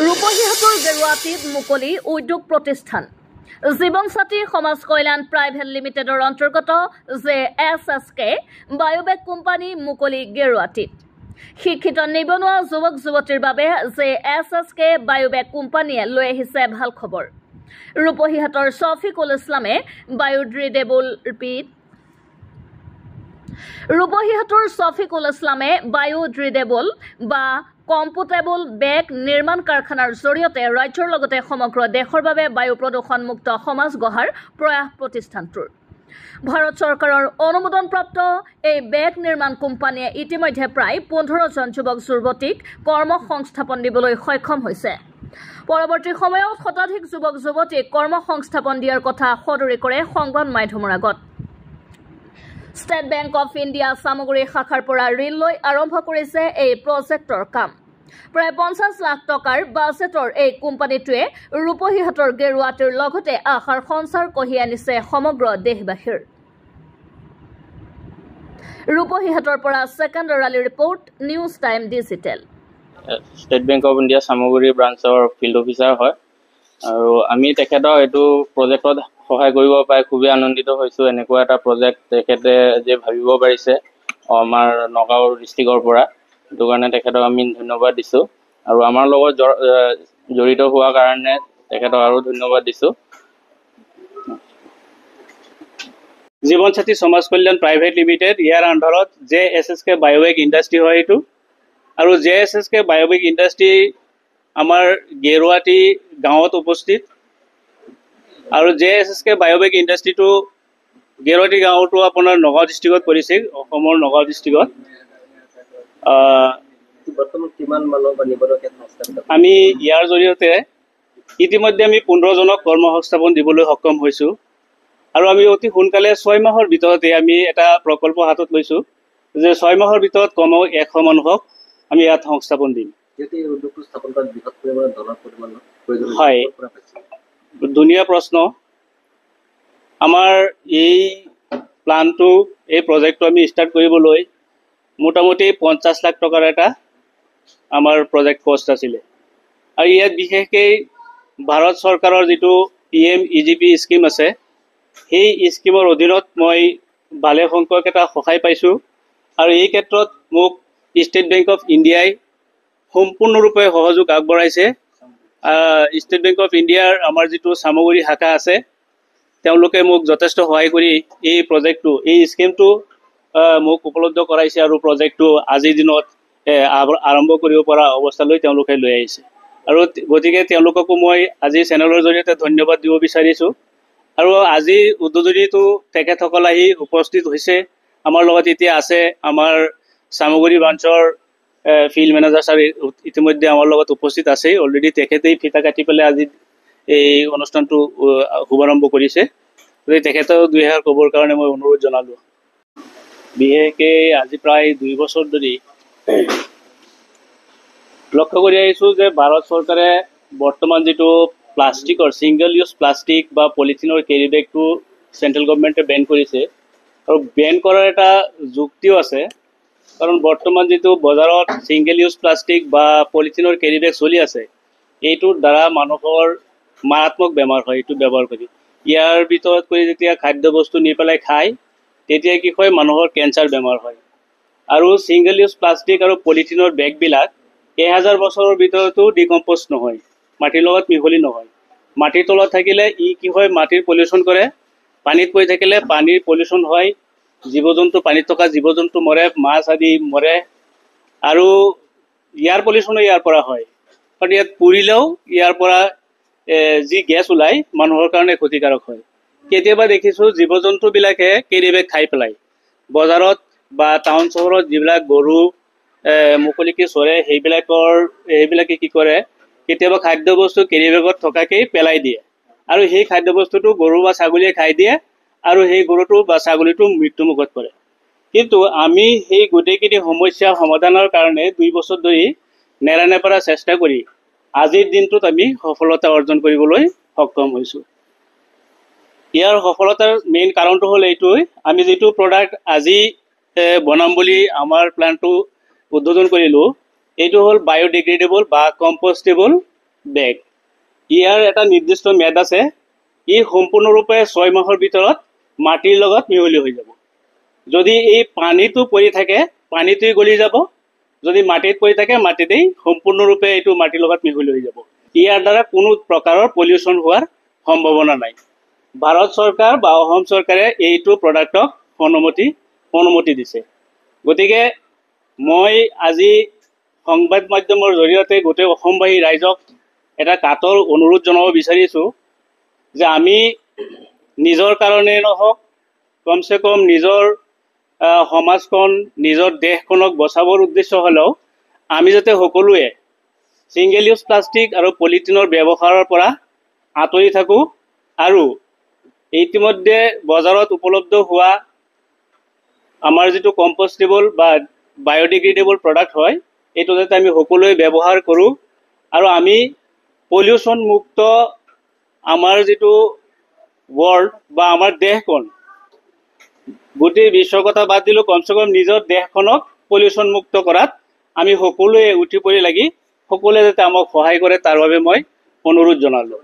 ৰূপহীহাটৰ গেৰুৱাতীত মুকলি উদ্যোগ প্ৰতিষ্ঠান জীৱন সাথী সমাজ কল্যাণ প্ৰাইভেট লিমিটেডৰ অন্তৰ্গত JSSK বায়োবেগ কোম্পানী মুকলি গেৰুৱাতীত শিক্ষিত নিবনুৱা যুৱক যুৱতীৰ বাবে JSSK বায়োবেগ কোম্পানীয়ে লৈ আহিছে ভাল খবৰ। ৰূপহীহাটৰ শফিকুল ইছলামে বায়োডিগ্ৰেডেবল ৰূপহীহাটৰ শফিকুল ইছলামে বায়োডিগ্ৰেডেবল বা কম্পোটেবল বেগ নিৰ্মাণ কাৰখানাৰ জৰিয়তে ৰাজ্যৰ লগতে সমগ্ৰ দেশৰ বাবে বায়ু প্ৰদূষণমুক্ত সমাজ গঢ়াৰ প্ৰয়াস প্ৰতিষ্ঠানটোৰ ভাৰত চৰকাৰৰ অনুমোদনপ্ৰাপ্ত এই বেগ নিৰ্মাণ কোম্পানীয়ে ইতিমধ্যে প্ৰায় 15 জন যুৱক যুৱতীক কৰ্মসংস্থাপন দিবলৈ সক্ষম হৈছে। পৰৱৰ্তী সময়ত শতাধিক যুৱক যুৱতীক কৰ্মসংস্থাপন দিয়াৰ কথা সদৰি কৰে সংবাদ মাধ্যমৰ আগত। ষ্টেট বেংক অফ ইণ্ডিয়া সামগ্ৰী শাখাৰ পৰা ঋণ লৈ আৰম্ভ কৰিছে এই প্ৰজেক্টৰ কাম। প্ৰায় 50 লাখ টকাৰ বাজেটৰ এই কোম্পানীটোৱে ৰূপহীহাটৰ গেৰুৱাতীৰ লগতে আশাৰ সঞ্চাৰ কঢ়িয়াই আনিছে সমগ্ৰ দেশবাসীৰ। ৰূপহীহাটৰ পৰা seconder Ali report, news time digital. State bank of India সামগ্ৰী ব্ৰাঞ্চৰ ফিল্ড অফিচাৰ হয় আৰু আমি তেখেতক এইটো প্ৰজেক্টত সহায় কৰিব পাই খুবেই আনন্দিত হৈছোঁ। এনেকুৱা এটা প্ৰজেক্ট তেখেতে যে ভাবিব পাৰিছে আমাৰ নগাঁও ডিষ্ট্ৰিক্টৰ পৰা, সেইটো কাৰণে তেখেতক আমি ধন্যবাদ দিছোঁ আৰু আমাৰ লগত জড়িত হোৱাৰ কাৰণে তেখেতক আৰু ধন্যবাদ দিছোঁ। জীৱন সাথী সমাজ কল্যাণ প্ৰাইভেট লিমিটেড ইয়াৰ আণ্ডাৰত JSSK বায়োবেগ ইণ্ডাষ্ট্ৰী হয় এইটো, আৰু JSSK বায়োবেগ ইণ্ডাষ্ট্ৰী আমাৰ গেৰুৱাতী গাঁৱত উপস্থিত আৰু JSSK বায়োবেগ ইণ্ডাষ্ট্ৰীটো গেৰুৱাতী গাঁৱটো আপোনাৰ নগাঁও ডিষ্ট্ৰিক্টত পৰিছে, অসমৰ নগাঁও ডিষ্ট্ৰিক্টত। আমি ইয়াৰ জৰিয়তে ইতিমধ্যে আমি 15 জনক কৰ্মসংস্থাপন দিবলৈ সক্ষম হৈছোঁ আৰু আমি অতি সোনকালে 6 মাহৰ ভিতৰতে আমি এটা প্ৰকল্প হাতত লৈছোঁ যে 6 মাহৰ ভিতৰত কমেও 100 মানুহক আমি ইয়াত সংস্থাপন দিম। হয়, ধুনীয়া প্ৰশ্ন। আমাৰ এই প্লানটো এই প্ৰজেক্টটো আমি ষ্টাৰ্ট কৰিবলৈ মোটামুটি 50 লাখ টকাৰ এটা আমাৰ প্ৰজেক্ট কষ্ট আছিলে আৰু ইয়াত বিশেষকৈ ভাৰত চৰকাৰৰ যিটো PMEGP স্কিম আছে সেই স্কিমৰ অধীনত মই ভালে সংখ্যক এটা সহায় পাইছোঁ আৰু এই ক্ষেত্ৰত মোক ষ্টেট বেংক অফ ইণ্ডিয়াই সম্পূৰ্ণৰূপে সহযোগ আগবঢ়াইছে। ষ্টেট বেংক অফ ইণ্ডিয়াৰ আমাৰ যিটো সামগ্ৰী শাখা আছে তেওঁলোকে মোক যথেষ্ট সহায় কৰি এই প্ৰজেক্টটো এই স্কিমটো মোক উপলব্ধ কৰাইছে আৰু প্ৰজেক্টটো আজিৰ দিনত আৰম্ভ কৰিব পৰা অৱস্থালৈ তেওঁলোকে লৈ আহিছে আৰু গতিকে তেওঁলোককো মই আজি চেনেলৰ জৰিয়তে ধন্যবাদ দিব বিচাৰিছোঁ। আৰু আজি উদ্বোধনীটো তেখেতসকল আহি উপস্থিত হৈছে। আমাৰ লগত এতিয়া আছে আমাৰ সামগ্ৰী ব্ৰাঞ্চৰ ফিল্ড মেনেজাৰ ছাৰ ইতিমধ্যে আমাৰ লগত উপস্থিত আছে। অলৰেডি তেখেতেই ফিতা কাটি পেলাই আজি এই অনুষ্ঠানটো শুভাৰম্ভ কৰিছে। গতিকে তেখেতক 2 এষাৰ ক'বৰ কাৰণে মই অনুৰোধ জনালোঁ। বিশেষকৈ আজি প্ৰায় 2 বছৰ ধৰি লক্ষ্য কৰি আহিছোঁ যে ভাৰত চৰকাৰে বৰ্তমান যিটো প্লাষ্টিকৰ ছিংগল ইউজ প্লাষ্টিক বা পলিথিনৰ কেৰি বেগটো চেণ্ট্ৰেল গভৰ্ণমেণ্টে বেন কৰিছে আৰু বেন কৰাৰ এটা যুক্তিও আছে, কাৰণ বৰ্তমান যিটো বজাৰত ছিংগল ইউজ প্লাষ্টিক বা পলিথিনৰ কেৰি বেগ চলি আছে এইটোৰ দ্বাৰা মানুহৰ মাৰাত্মক বেমাৰ হয়। এইটো ব্যৱহাৰ কৰি ইয়াৰ ভিতৰত কৰি যেতিয়া খাদ্যবস্তু নি পেলাই খায় তেতিয়া কি হয় মানুহৰ কেঞ্চাৰ বেমাৰ হয়। আৰু ছিংগল ইউজ প্লাষ্টিক আৰু পলিথিনৰ বেগবিলাক 1000 বছৰৰ ভিতৰতো ডিকম্প'জ নহয়, মাটিৰ লগত মিহলি নহয়। মাটিৰ তলত থাকিলে ই কি হয় মাটিৰ পলিউশ্যন কৰে, পানীত পৰি থাকিলে পানীৰ পলিউশ্যন হয়, জীৱ জন্তু পানীত থকা জীৱ জন্তু মৰে, মাছ আদি মৰে আৰু ইয়াৰ পলিউশ্যনো ইয়াৰ পৰা হয়। কাৰণ ইয়াত পুৰিলেও ইয়াৰ পৰা যি গেছ ওলায় মানুহৰ কাৰণে ক্ষতিকাৰক হয়। কেতিয়াবা দেখিছোঁ জীৱ জন্তুবিলাকে কেৰি বেগ খাই পেলাই বজাৰত বা টাউন চহৰত যিবিলাক গৰু মুকলিকৈ চৰে সেইবিলাকে কি কৰে কেতিয়াবা খাদ্যবস্তু কেৰি বেগত থকাকেই পেলাই দিয়ে আৰু সেই খাদ্যবস্তুটো গৰু বা ছাগলীয়ে খাই দিয়ে আৰু সেই গৰুটো বা ছাগলীটো মৃত্যুমুখত পৰে। কিন্তু আমি সেই গোটেইখিনি সমস্যা সমাধানৰ কাৰণে 2 বছৰ ধৰি নেৰানেপেৰা চেষ্টা কৰি আজিৰ দিনটোত আমি সফলতা অৰ্জন কৰিবলৈ সক্ষম হৈছোঁ। ইয়াৰ সফলতাৰ মেইন কাৰণটো হ'ল এইটোৱে, আমি যিটো প্ৰডাক্ট আজি বনাম বুলি আমাৰ প্লানটো উদ্বোধন কৰিলোঁ এইটো হ'ল বায়োডিগ্ৰেডেবল বা কম্পোষ্টেবল বেগ ইয়াৰ এটা নিৰ্দিষ্ট ম্যাদ আছে ই সম্পূৰ্ণৰূপে 6 মাহৰ ভিতৰত মাটিৰ লগত মিহলি হৈ যাব যদি এই পানীটো পৰি থাকে পানীটোই গলি যাব যদি মাটিত পৰি থাকে মাটিতেই সম্পূৰ্ণৰূপে এইটো মাটিৰ লগত মিহলি হৈ যাব ইয়াৰ দ্বাৰা কোনো প্ৰকাৰৰ পলিউশ্যন হোৱাৰ সম্ভাৱনা নাই ভাৰত চৰকাৰ বা অসম চৰকাৰে এইটো প্ৰডাক্টক অনুমতি দিছে গতিকে মই আজি সংবাদ মাধ্যমৰ জৰিয়তে গোটেই অসমবাসী ৰাইজক এটা কাটৰ অনুৰোধ জনাব বিচাৰিছোঁ যে আমি নিজৰ কাৰণে নহওক কমচে কম নিজৰ সমাজখন নিজৰ দেশখনক বচাবৰ উদ্দেশ্য হ'লেও আমি যাতে সকলোৱে সিংগল ইউজ প্লাষ্টিক আৰু পলিথিনৰ ব্যৱহাৰৰ পৰা আঁতৰি থাকোঁ আৰু ইতিমধ্যে বজাৰত উপলব্ধ হোৱা আমাৰ যিটো কম্পোষ্টেবল বা বায়োডিগ্ৰেডেবল প্ৰডাক্ট হয় এইটো যাতে আমি সকলোৱে ব্যৱহাৰ কৰোঁ আৰু আমি পলিউশ্যন মুক্ত আমাৰ যিটো ৱৰ্ল্ড বা আমাৰ দেশখন গোটেই বিশ্বৰ কথা বাদ দিলোঁ কমচে কম নিজৰ দেশখনক পলিউশ্যন মুক্ত কৰাত আমি সকলোৱে উঠি পৰি লাগি সকলোৱে যাতে আমাক সহায় কৰে তাৰ বাবে মই অনুৰোধ জনালোঁ